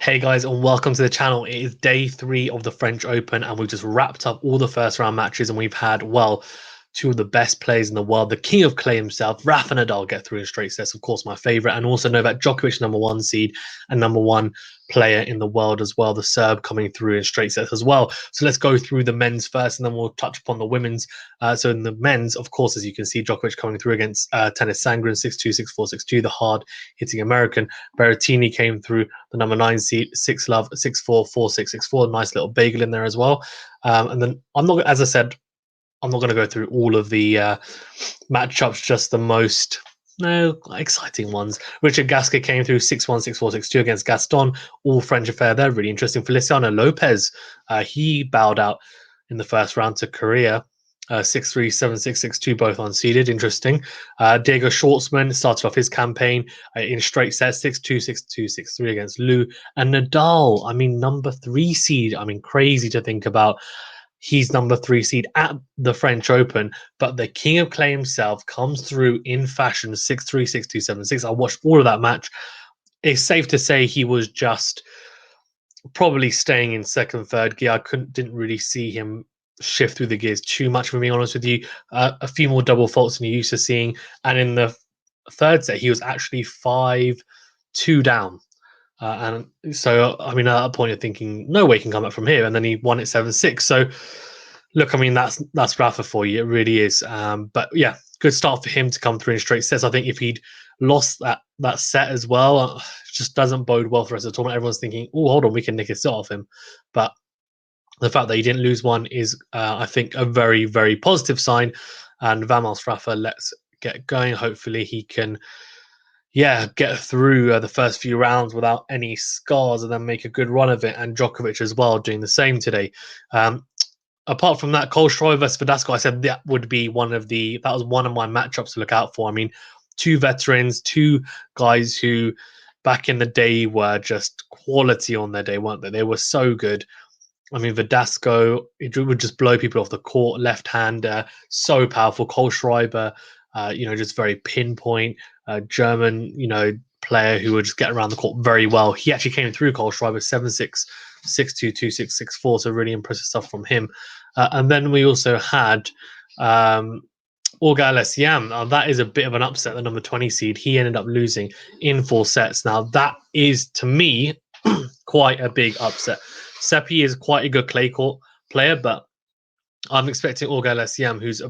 Hey guys, and welcome to the channel. It is day 3 of the French Open, and we've just wrapped up all the first round matches, and we've had, well, two of the best players in the world. The king of clay himself, Rafa Nadal, get through in straight sets, of course, my favorite, and also Novak Djokovic, #1 seed and #1 player in the world as well. The Serb coming through in straight sets as well. So let's go through the men's first, and then we'll touch upon the women's. So in the men's, of course, as you can see, Djokovic coming through against Tennys Sandgren, 6-2, 6-4, 6-2, the hard-hitting American. Berretini came through, the #9 seed, 6-love, 6-4, 4-6, 6-4. Nice little bagel in there as well. And then I'm not, as I said, I'm not going to go through all of the matchups, just the most exciting ones. Richard Gasquet came through 6-1, 6-4, 6-2 against Gaston. All French affair there, really interesting. Feliciano Lopez, he bowed out in the first round to Korea. 6-3, 7-6, 6-2, both unseeded. Interesting. Diego Schwartzman started off his campaign in straight sets, 6-2, 6-2, 6-3 against Lou. And Nadal, I mean, #3 seed. I mean, crazy to think about. He's #3 seed at the French Open, but the king of clay himself comes through in fashion, 6-3, 6-2, 7-6. I watched all of that match. It's safe to say he was just probably staying in second, third gear. I didn't really see him shift through the gears too much, for being honest with you. A few more double faults than you're used to seeing. And in the third set, he was actually 5-2 down. And so, I mean, at that point, you're thinking, no way he can come up from here. And then he won it 7-6. So, look, I mean, that's Rafa for you. It really is. But yeah, good start for him to come through in straight sets. I think if he'd lost that set as well, it just doesn't bode well for us at all. Everyone's thinking, oh, hold on, we can nick a set off him. But the fact that he didn't lose one is, I think, a very, very positive sign. And vamos, Rafa, let's get going. Hopefully he can get through the first few rounds without any scars and then make a good run of it. And Djokovic as well doing the same today. Apart from that, Cole Schroy versus Verdasco, I said that would be that was one of my matchups to look out for. I mean, two veterans, two guys who back in the day were just quality on their day, weren't they? They were so good. I mean, Verdasco, it would just blow people off the court, left-hander, so powerful. Cole Schreiber, just very pinpoint, German, player who would just get around the court very well. He actually came through Cole Schreiber 7-6, 6-2, 2-6, 6-4. So really impressive stuff from him. And then we also had Thiem. Now that is a bit of an upset. The #20 seed, he ended up losing in 4 sets. Now that is, to me, quite a big upset. Seppi is quite a good clay court player, but I'm expecting Thiem, he's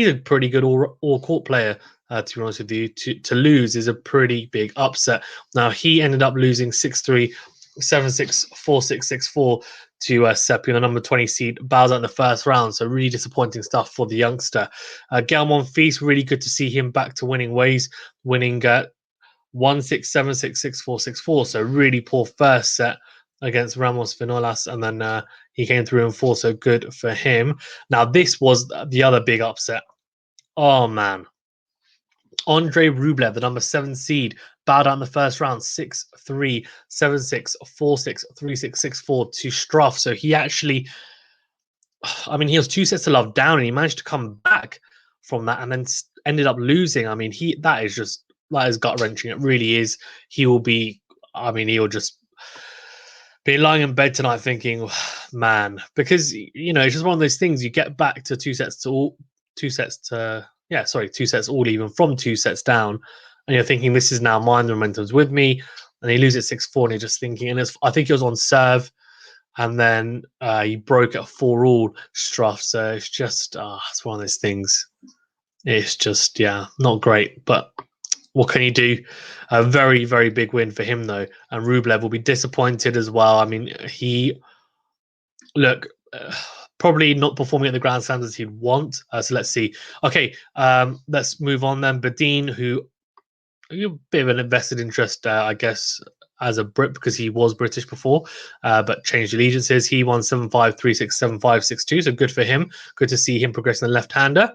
a pretty good all court player, to be honest with you. To lose is a pretty big upset. Now he ended up losing 6-3, 7-6, 4-6, 6-4 to Seppi, the #20 seed, bows out in the first round. So really disappointing stuff for the youngster. Gael Monfils, really good to see him back to winning ways, winning 1-6, 7-6, 6-4, 6-4. So really poor first set against Ramos Vinolas, and then he came through in 4, so good for him. Now, this was the other big upset. Oh, man. Andrey Rublev, the #7 seed, bowed out in the first round, 6-3, 7-6, 4-6, 3-6, 6-4 to Struff. So he actually, I mean, he was 2 sets to love down, and he managed to come back from that and then ended up losing. I mean, that is gut-wrenching. It really is. He'll just be lying in bed tonight thinking, man, because it's just one of those things. You get back to 2 sets all even from 2 sets down, and you're thinking, this is now mine, the momentum's with me, and he loses 6-4, and you're just thinking, and I think he was on serve, and then he broke at 4-all Struff. So it's just it's one of those things. It's just not great, but what can you do? A very, very big win for him, though. And Rublev will be disappointed as well. I mean, probably not performing at the grand standards he'd want. So let's see. Okay, let's move on then. Badin, who a bit of an invested interest, I guess, as a Brit, because he was British before, but changed allegiances. He won 7-5, 3-6, 7-5, 6-2. So good for him. Good to see him progressing the left-hander.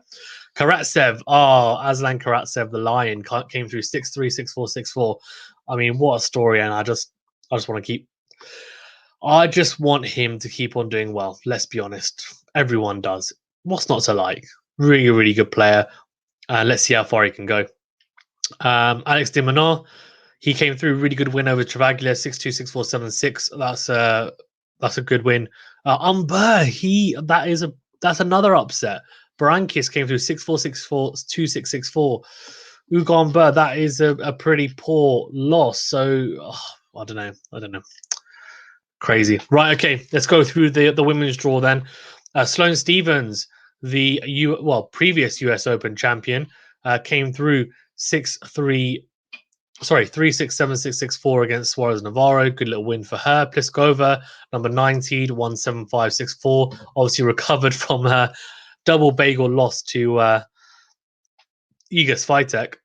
Karatsev, Aslan Karatsev, the Lion, came through 6-3, 6-4, 6-4. I mean, what a story! And I just want him to keep on doing well. Let's be honest, everyone does. What's not to like? Really, really good player. Let's see how far he can go. Alex de Minaur, He came through, really good win over Travaglia, 6-2, 6-4, 7-6. That's a good win. Umber, that's another upset. Barankis came through 6-4, 6-4, 2-6, 6-4. Ugo Umber, that is a pretty poor loss. So I don't know. Crazy. Right, okay. Let's go through the women's draw then. Sloane Stephens, the previous US Open champion, came through 6-3. Sorry, 3-6, 7-6, 6-4 against Suarez Navarro. Good little win for her. Pliskova, number 9 seed, 1-7-5, 6-4. Obviously recovered from her double bagel loss to Iga Swiatek.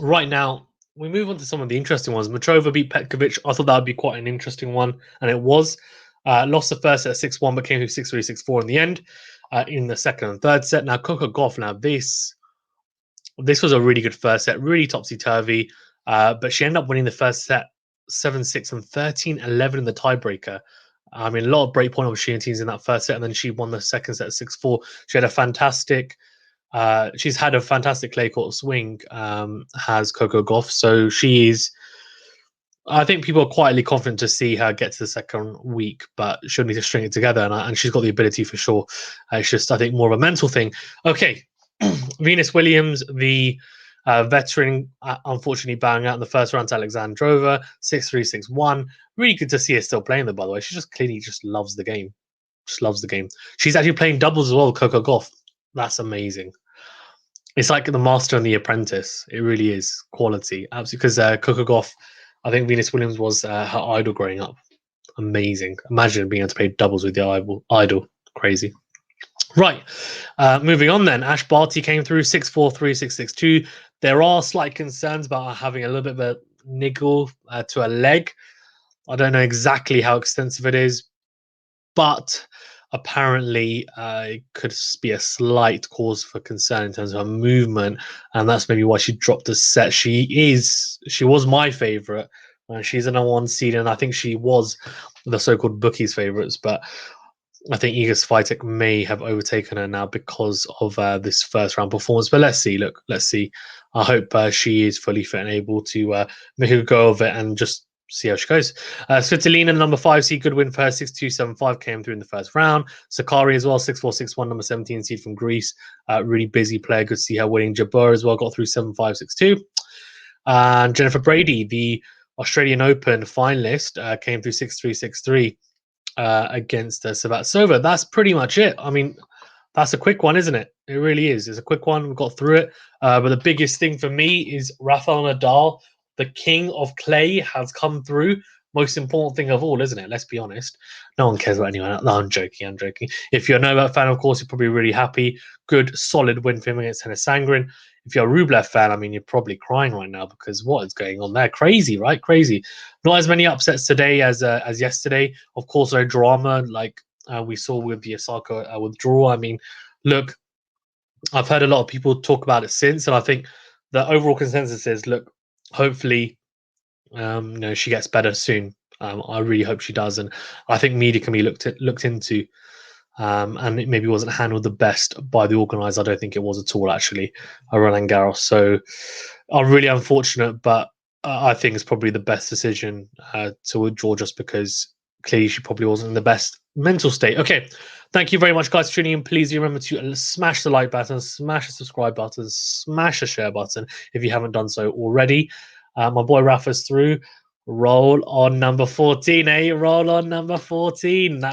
Right now, we move on to some of the interesting ones. Matrova beat Petkovic. I thought that would be quite an interesting one, and it was. Lost the first set at 6-1, but came through 6-3, 6-4 in the end, in the second and third set. Now, Coco Gauff, this was a really good first set, really topsy-turvy, but she ended up winning the first set 7-6 and 13-11 in the tiebreaker. I mean, a lot of breakpoint opportunities in that first set, and then she won the second set 6-4. She had a fantastic... she's had a fantastic clay court swing, has Coco Gauff, so she is... I think people are quietly confident to see her get to the second week, but she'll need to string it together, and she's got the ability for sure. It's just, I think, more of a mental thing. Okay, Venus Williams, the veteran, unfortunately bowing out in the first round to Alexandrova, 6-3, 6-1. Really good to see her still playing there, by the way. She just clearly just loves the game. Just loves the game. She's actually playing doubles as well, Coco Gauff. That's amazing. It's like the master and the apprentice. It really is quality. Absolutely, because Coco Gauff, I think Venus Williams was her idol growing up. Amazing. Imagine being able to play doubles with your idol. Crazy. Right. Moving on then. Ash Barty came through 6-4, 3-6, 6-2. There are slight concerns about having a little bit of a niggle to a leg. I don't know exactly how extensive it is, but apparently it could be a slight cause for concern in terms of her movement, and that's maybe why she dropped the set. She was my favorite. She's a number 1 seed, and I think she was the so-called bookies' favorites, but I think Iga Swiatek may have overtaken her now because of this first round performance. But let's see. Let's see. I hope she is fully fit and able to make a go of it and just see how she goes. Svitolina, number 5 seed, good win for her. 6-2, 7-5 came through in the first round. Sakari as well, 6-4, 6-1, number 17 seed from Greece. Really busy player. Good to see her winning. Jabeur as well got through 7-5, 6-2. And Jennifer Brady, the Australian Open finalist, came through 6-3, 6-3. Against Sabalenka. That's pretty much it. I mean, that's a quick one, isn't it? It really is. It's a quick one. We got through it. But the biggest thing for me is Rafael Nadal, the king of clay, has come through. Most important thing of all, isn't it? Let's be honest. No one cares about anyone else. No, I'm joking. If you're a Novak fan, of course, you're probably really happy. Good, solid win for him against Tennys Sandgren. If you're a Rublev fan, I mean, you're probably crying right now because what is going on there? Crazy, right? Crazy. Not as many upsets today as yesterday. Of course, no drama like we saw with the Osaka withdrawal. I mean, look, I've heard a lot of people talk about it since, and I think the overall consensus is, look, hopefully, she gets better soon. I really hope she does, and I think media can be looked into. And it maybe wasn't handled the best by the organisers. I don't think it was at all, actually, Roland Garros. So I'm really unfortunate, but I think it's probably the best decision to withdraw, just because clearly she probably wasn't in the best mental state. Okay, thank you very much, guys, for tuning in. Please remember to smash the like button, smash the subscribe button, smash the share button if you haven't done so already. My boy Rafa's through. Roll on number 14, eh? Roll on number 14.